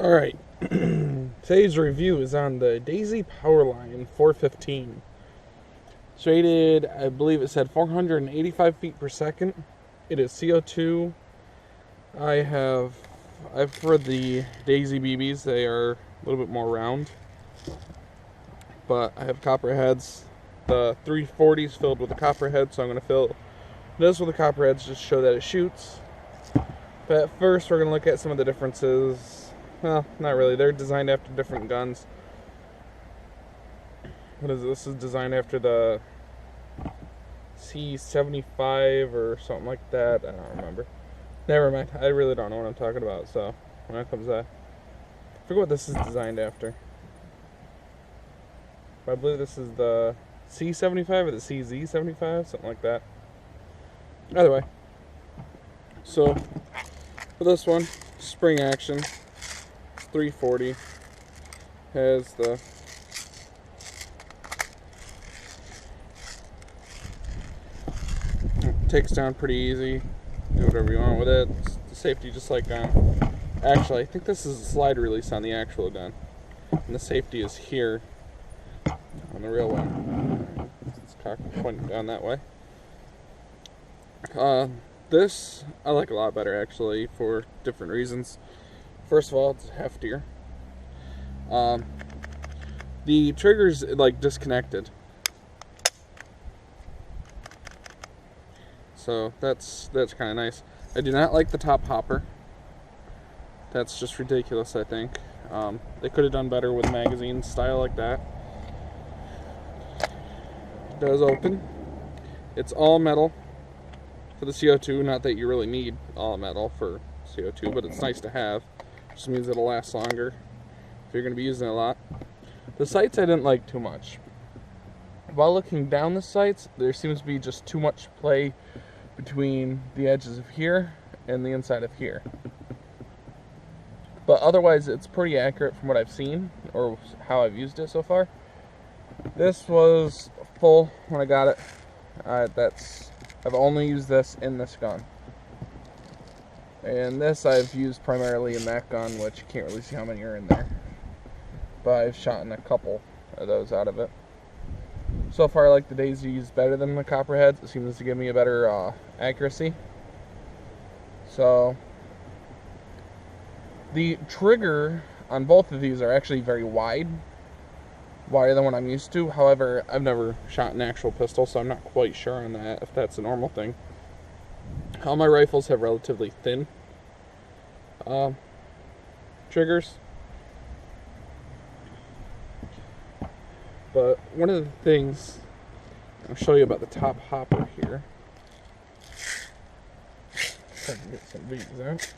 Alright, today's review is on the Daisy Powerline 415. It's rated, I believe it said 485 feet per second. It is CO2. I've heard the Daisy BBs, they are a little bit more round. But I have copper heads. The 340 is filled with a copper head, so I'm going to fill this with the copper heads just to show that it shoots. But at first we're going to look at some of the differences. Well, not really. They're designed after different guns. What is this? This is designed after the C75 or something like that. I don't remember. Never mind. I really don't know what I'm talking about. So when it comes to that, I forget what this is designed after. But I believe this is the C75 or the CZ75, something like that. Either way. So for this one, spring action. 340 has the takes down pretty easy. Do whatever you want with it. It's the safety just like actually I think this is a slide release on the actual gun, and the safety is here on the real one. It's pointing down that way. This I like a lot better actually for different reasons. First of all, it's heftier. The trigger's like disconnected, so that's kind of nice. I do not like the top hopper. That's just ridiculous. I think they could have done better with magazine style like that. It does open. It's all metal for the CO2. Not that you really need all metal for CO2, but it's nice to have. Just means it'll last longer if you're going to be using it a lot. The sights I didn't like too much. While looking down the sights, there seems to be just too much play between the edges of here and the inside of here. But otherwise, it's pretty accurate from what I've seen or how I've used it so far. This was full when I got it. I've only used this in this gun. And this I've used primarily in that gun, which you can't really see how many are in there. But I've shot in a couple of those out of it. So far I like the Daisies better than the Copperheads. It seems to give me a better accuracy. So the trigger on both of these are actually very wide. Wider than what I'm used to. However, I've never shot an actual pistol, so I'm not quite sure on that, if that's a normal thing. All my rifles have relatively thin triggers. But one of the things I'll show you about the top hopper here. Try to get some of these out.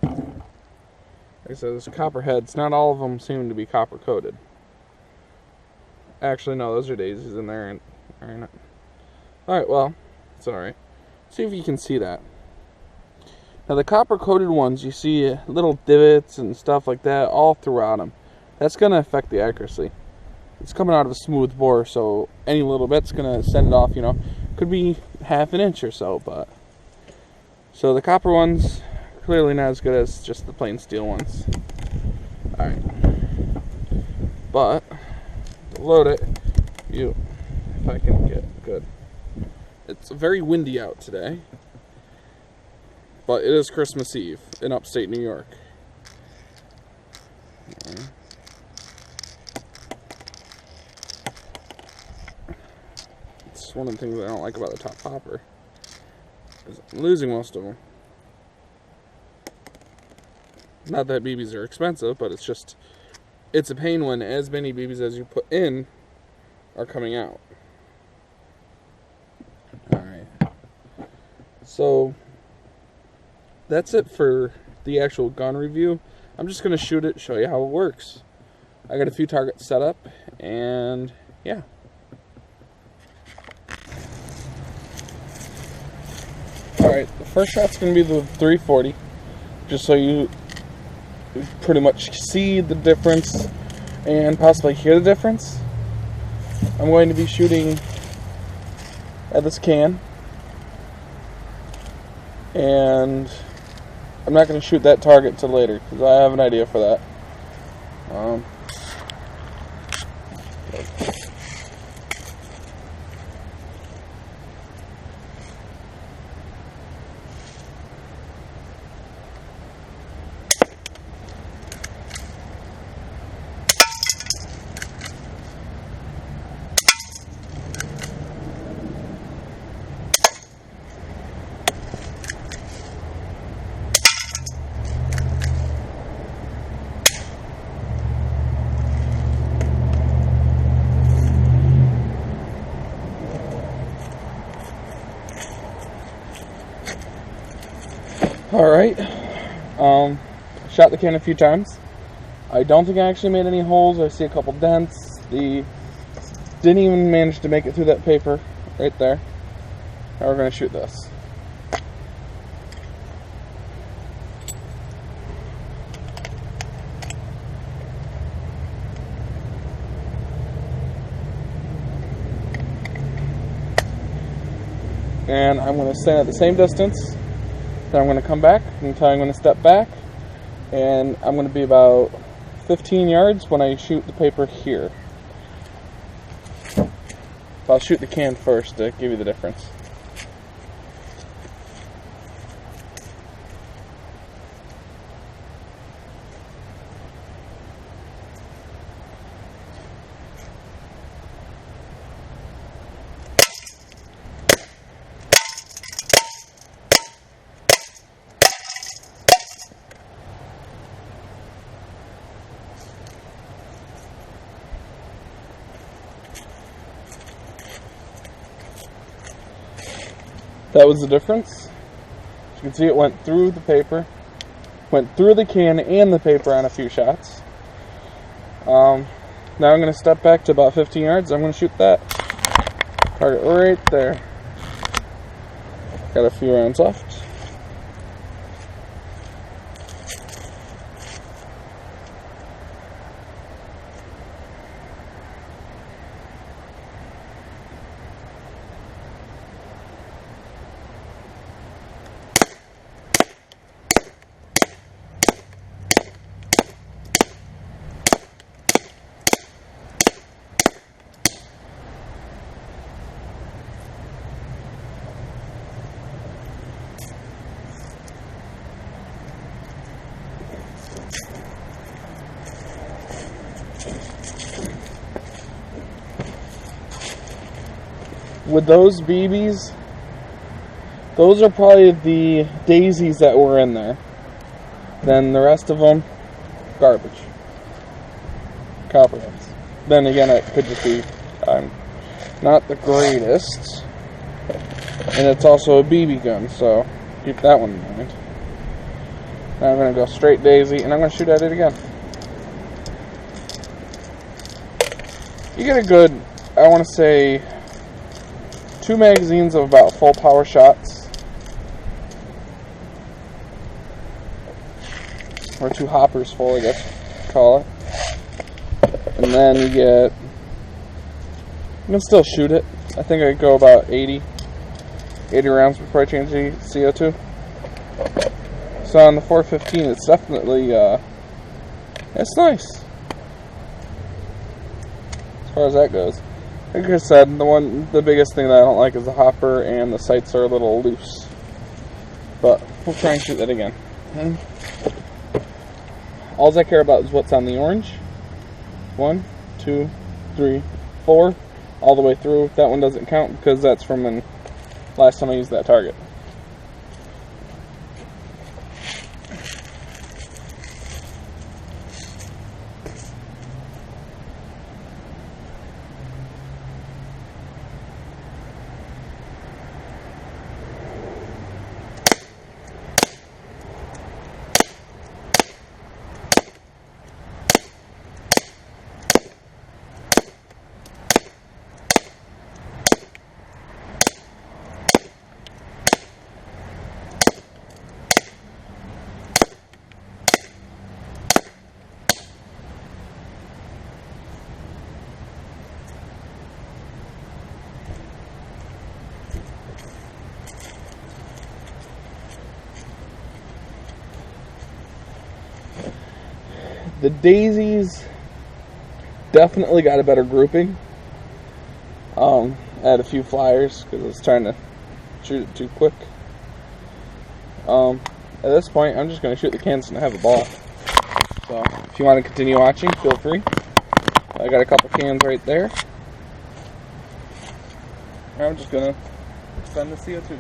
Like I said, there's copper heads. Not all of them seem to be copper coated. Actually, no, those are daisies in there, and are not. Alright, well, it's alright. See if you can see that. Now, the copper-coated ones, you see little divots and stuff like that all throughout them. That's going to affect the accuracy. It's coming out of a smooth bore, so any little bit's going to send it off, you know. Could be half an inch or so, but... So, the copper ones, clearly not as good as just the plain steel ones. Alright. But, to load it, if I can get good. It's very windy out today, but it is Christmas Eve in upstate New York. It's one of the things I don't like about the top hopper, is I'm losing most of them. Not that BBs are expensive, but it's a pain when as many BBs as you put in are coming out. So that's it for the actual gun review. I'm just going to shoot it, show you how it works. I got a few targets set up, and yeah. Alright, the first shot's going to be the 340, just so you pretty much see the difference and possibly hear the difference. I'm going to be shooting at this can. And I'm not going to shoot that target till later because I have an idea for that. Alright, shot the can a few times. I don't think I actually made any holes. I see a couple dents. Didn't even manage to make it through that paper right there. Now we're going to shoot this. And I'm going to stand at the same distance. Then I'm going to come back, and I'm going to step back, and I'm going to be about 15 yards when I shoot the paper here. So I'll shoot the can first to give you the difference. That was the difference. As you can see, it went through the paper, went through the can and the paper on a few shots. Now I'm going to step back to about 15 yards. I'm going to shoot that target right there. Got a few rounds left. With those BBs, those are probably the daisies that were in there. Then the rest of them, garbage. Copperheads. Then again, it could just be not the greatest. And it's also a BB gun, so keep that one in mind. Now I'm going to go straight daisy, and I'm going to shoot at it again. You get a good, I want to say, 2 magazines of about full power shots, or 2 hoppers full, I guess you call it. And then you get, you can still shoot it. I think I go about 80 rounds before I change the CO2. So on the 415, it's definitely, it's nice as far as that goes. Like I said, the biggest thing that I don't like is the hopper, and the sights are a little loose. But we'll try and shoot that again. All I care about is what's on the orange. 1, 2, 3, 4, all the way through. That one doesn't count because that's from when last time I used that target. The daisies definitely got a better grouping. I had a few flyers because I was trying to shoot it too quick. At this point, I'm just going to shoot the cans and have a ball. So, if you want to continue watching, feel free. I got a couple cans right there. I'm just going to expend the CO2.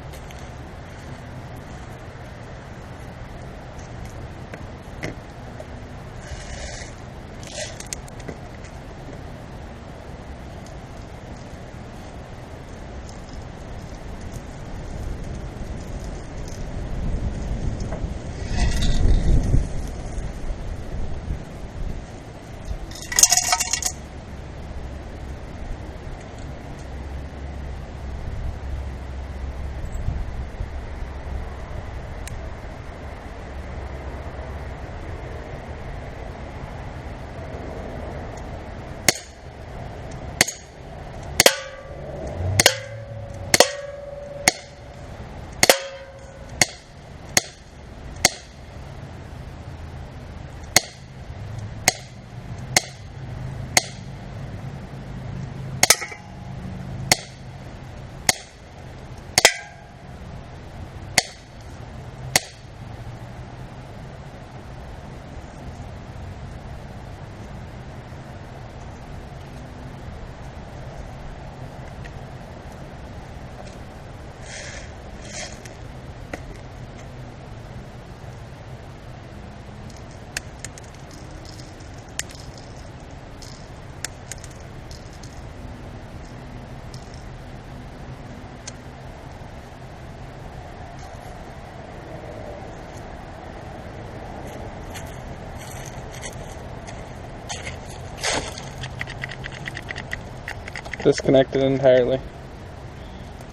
Disconnected entirely.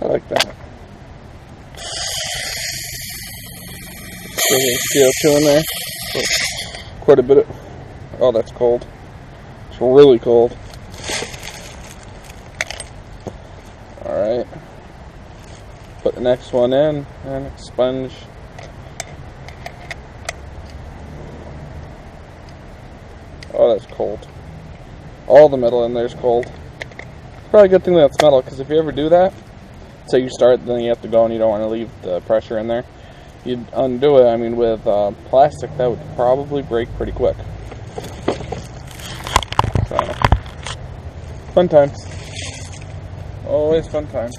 I like that. There's CO2 in there. Quite a bit of... Oh, that's cold. It's really cold. Alright. Put the next one in and expunge. Oh, that's cold. All the metal in there is cold. Probably a good thing that's metal, because if you ever do that, say you start, then you have to go and you don't want to leave the pressure in there. You'd undo it. I mean, with plastic, that would probably break pretty quick. So, fun times. Always fun times.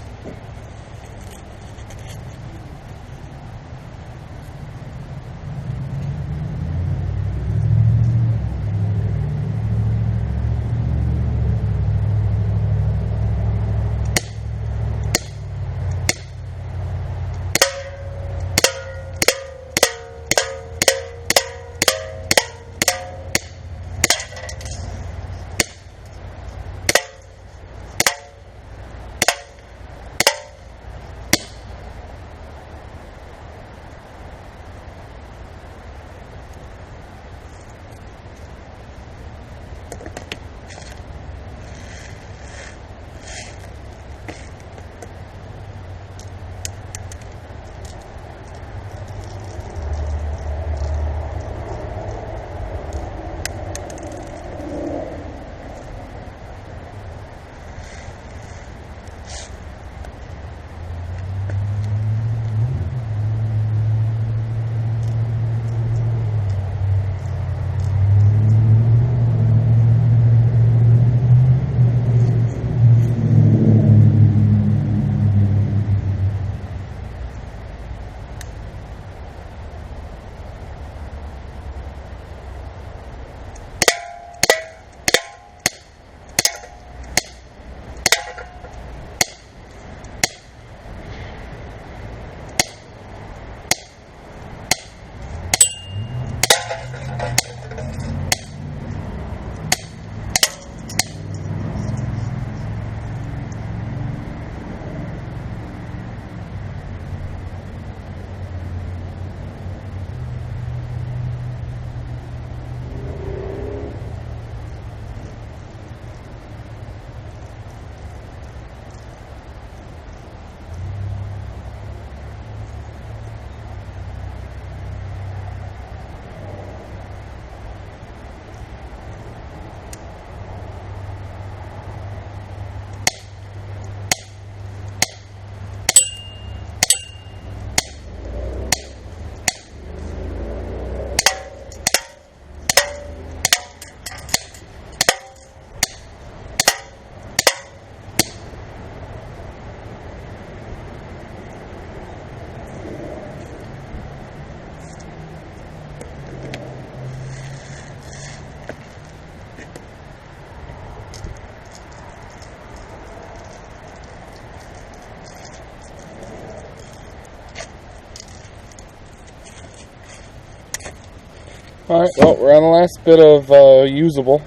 Alright, well, we're on the last bit of usable.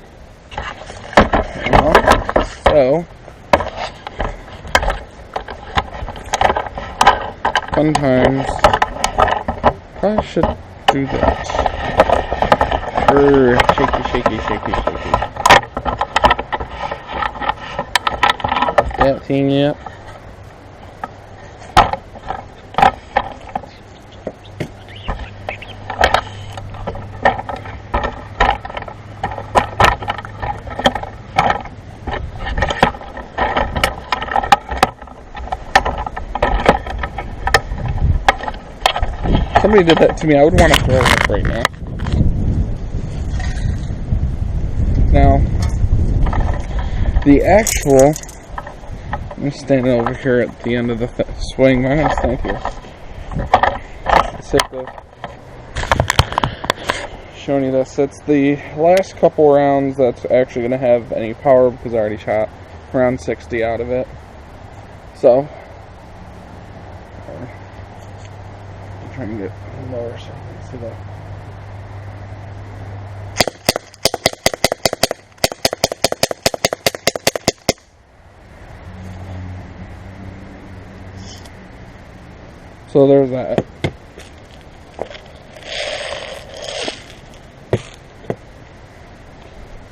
So, fun times. Probably should do that. Shaky. Yeah, team, yeah. Somebody did that to me, I would want to throw it up right now. Now, the actual, I'm standing over here at the end of the swing. I'm going to stand here. Sake of showing you this. It's the last couple rounds that's actually going to have any power because I already shot around 60 out of it. So, I'm trying to get lower so you can see that. So there's that.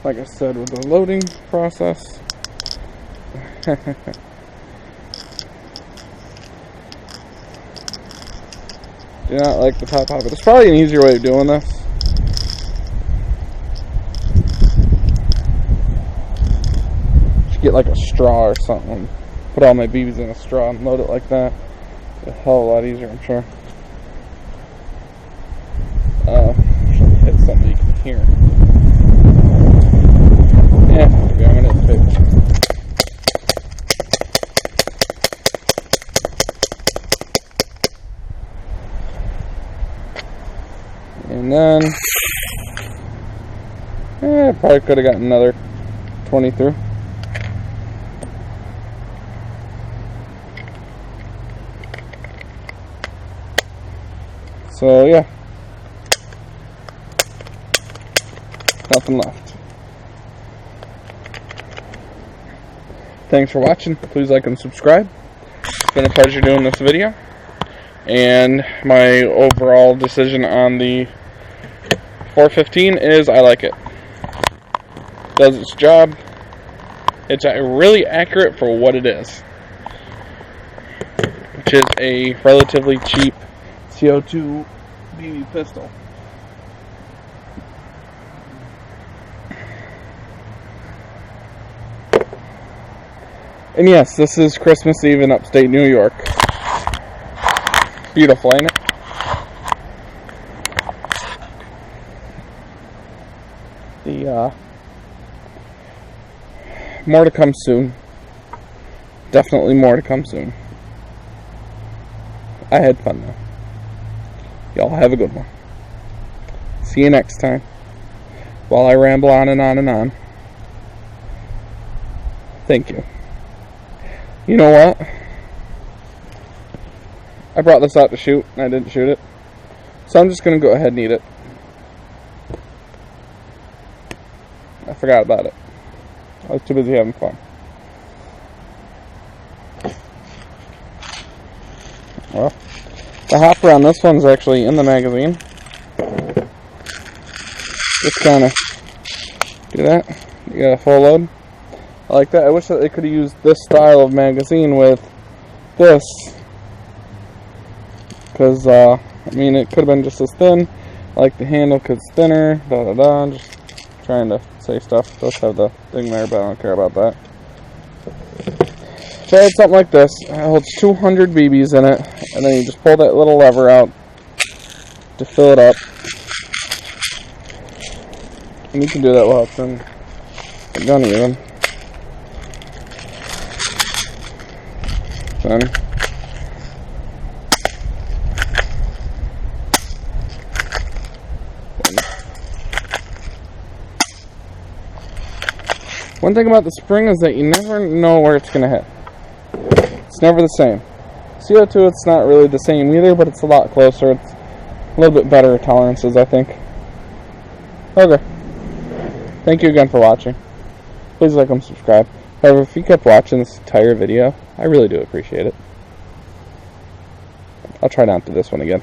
Like I said, with the loading process. Do not like the top of it. There's probably an easier way of doing this. Just get like a straw or something. Put all my BBs in a straw and load it like that. A hell of a lot easier, I'm sure. Hit something you can hear. Yeah, maybe I'm gonna hit the paper. And then, probably could have gotten another 20 through. So yeah, nothing left. Thanks for watching. Please like and subscribe. It's been a pleasure doing this video. And my overall decision on the 415 is I like it. Does its job. It's really accurate for what it is, which is a relatively cheap CO2 BB pistol. And yes, this is Christmas Eve in upstate New York. Beautiful, ain't it? More to come soon. Definitely more to come soon. I had fun though. Y'all have a good one. See you next time. While I ramble on and on and on. Thank you. You know what? I brought this out to shoot, and I didn't shoot it. So I'm just going to go ahead and eat it. I forgot about it. I was too busy having fun. Well, the hopper on this one's actually in the magazine. Just kind of do that. You got a full load. I like that. I wish that they could have used this style of magazine with this. Because, I mean, it could have been just as thin. I like the handle because it's thinner. I'm just trying to say stuff. It does have the thing there, but I don't care about that. So I had something like this. It holds 200 BBs in it. And then you just pull that little lever out to fill it up. And you can do that without turning the gun even. Then one thing about the spring is that you never know where it's going to hit. It's never the same. CO2, it's not really the same either, but it's a lot closer. It's a little bit better tolerances, I think. Okay. Thank you again for watching. Please like and subscribe. However, if you kept watching this entire video, I really do appreciate it. I'll try not to do this one again.